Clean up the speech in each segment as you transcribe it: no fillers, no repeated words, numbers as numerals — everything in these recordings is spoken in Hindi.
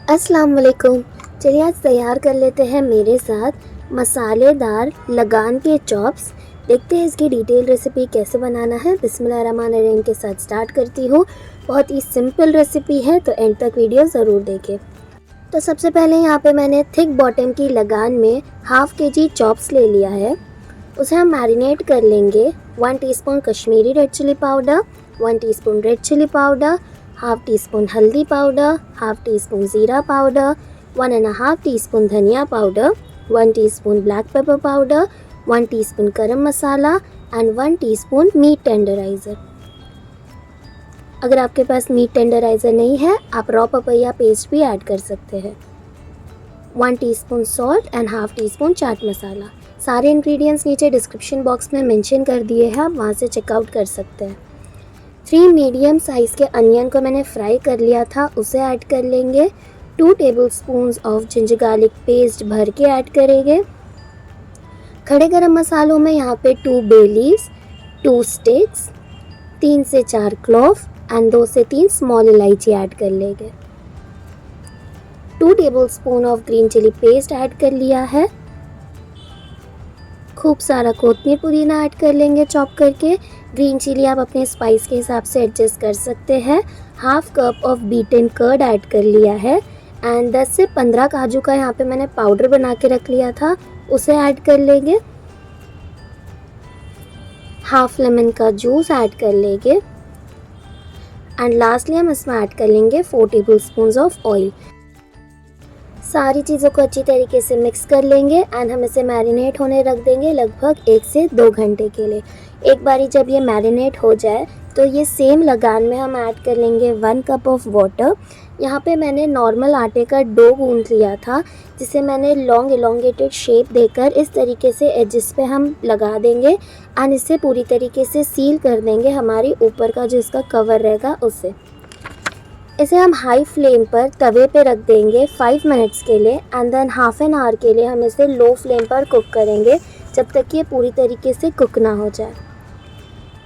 अस्सलाम वालेकुम। चलिए आज तैयार कर लेते हैं मेरे साथ मसालेदार लगान के चॉप्स। देखते हैं इसकी डिटेल रेसिपी कैसे बनाना है। बिस्मिल्लाहिर्रहमानिर्रहीम के साथ स्टार्ट करती हूँ। बहुत ही सिंपल रेसिपी है तो एंड तक वीडियो ज़रूर देखें। तो सबसे पहले यहाँ पे मैंने थिक बॉटम की लगान में हाफ़ kg चॉप्स ले लिया है। उसे हम मैरिनेट कर लेंगे। 1 teaspoon Kashmiri red chilli powder, 1 teaspoon red chilli powder, half teaspoon हल्दी पाउडर, हाफ़ टी स्पून ज़ीरा पाउडर, 1.5 टीस्पून धनिया powder, 1 teaspoon black pepper powder, 1 teaspoon garam masala and 1 teaspoon meat tenderiser. अगर आपके पास मीट टेंडराइज़र नहीं है आप रॉ पपैया पेस्ट भी ऐड कर सकते हैं। 1 teaspoon salt and half teaspoon chaat masala. सारे इंग्रेडिएंट्स नीचे डिस्क्रिप्शन बॉक्स में मेंशन कर दिए हैं, आप वहाँ से चेकआउट कर सकते हैं। 3 मीडियम साइज़ के अनियन को मैंने फ्राई कर लिया था, उसे ऐड कर लेंगे। 2 tablespoons of ginger garlic paste भर के ऐड करेंगे। खड़े गरम मसालों में यहाँ पे 2 बे लीव्स, 2 स्टिक्स, 3 से 4 क्लोव एंड 2 से 3 स्मॉल इलायची ऐड कर लेंगे। 2 tablespoon of green chilli paste add कर लिया है। खूब सारा कोतमीर पुदीना ऐड कर लेंगे चॉप करके। ग्रीन चिली आप अपने स्पाइस के हिसाब से एडजस्ट कर सकते हैं। Half cup of beaten curd add कर लिया है एंड 10 से 15 काजू का यहाँ पे मैंने पाउडर बना के रख लिया था, उसे ऐड कर लेंगे। हाफ़ लेमन का जूस ऐड कर लेंगे एंड लास्टली हम इसमें ऐड कर लेंगे 4 टेबलस्पून्स ऑफ ऑयल। सारी चीज़ों को अच्छी तरीके से मिक्स कर लेंगे एंड हम इसे मैरिनेट होने रख देंगे लगभग 1 से 2 घंटे के लिए। एक बारी जब ये मैरिनेट हो जाए तो ये सेम लगान में हम ऐड कर लेंगे 1 कप ऑफ वाटर। यहाँ पे मैंने नॉर्मल आटे का डो गूंथ लिया था, जिसे मैंने लॉन्ग इलोंगेटेड शेप देकर इस तरीके से एजेस पे हम लगा देंगे एंड इसे पूरी तरीके से सील कर देंगे हमारी ऊपर का जो इसका कवर रहेगा उससे। इसे हम हाई फ्लेम पर तवे पे रख देंगे 5 मिनट्स के लिए and then half an hour के लिए हम इसे लो फ्लेम पर कुक करेंगे जब तक ये पूरी तरीके से कुक ना हो जाए।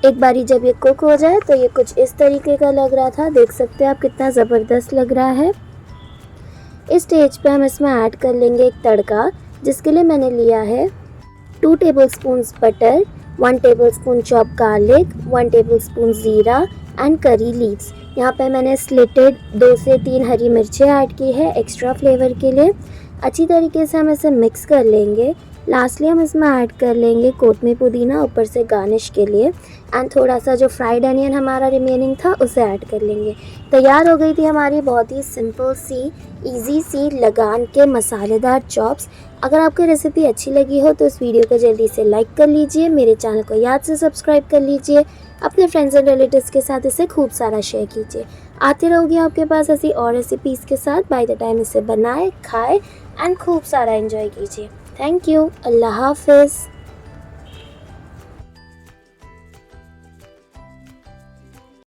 एक बारी जब ये कुक हो जाए तो ये कुछ इस तरीके का लग रहा था, देख सकते हैं आप कितना ज़बरदस्त लग रहा है। इस स्टेज पे हम इसमें ऐड कर लेंगे एक तड़का, जिसके लिए मैंने लिया है 2 tablespoons butter, 1 tablespoon chop garlic, 1 tablespoon ज़ीरा एंड करी लीव्स। यहाँ पे मैंने स्लिटेड 2 से 3 हरी मिर्चें ऐड की है एक्स्ट्रा फ्लेवर के लिए। अच्छी तरीके से हम इसे मिक्स कर लेंगे। लास्टली हम इसमें ऐड कर लेंगे कोतमीर पुदीना ऊपर से गार्निश के लिए एंड थोड़ा सा जो फ्राइड अनियन हमारा रिमेनिंग था उसे ऐड कर लेंगे। तैयार हो गई थी हमारी बहुत ही सिंपल सी इजी सी लगान के मसालेदार चॉप्स। अगर आपको रेसिपी अच्छी लगी हो तो इस वीडियो को जल्दी से लाइक कर लीजिए, मेरे चैनल को याद से सब्सक्राइब कर लीजिए, अपने फ्रेंड्स एंड रिलेटिव्स के साथ इसे खूब सारा शेयर कीजिए। आती रहूँगी आपके पास ऐसी और रेसिपीज़ के साथ। बाय द टाइम इसे बनाएं, खाएं एंड खूब सारा एंजॉय कीजिए। Thank you. अल्लाह हाफिज़।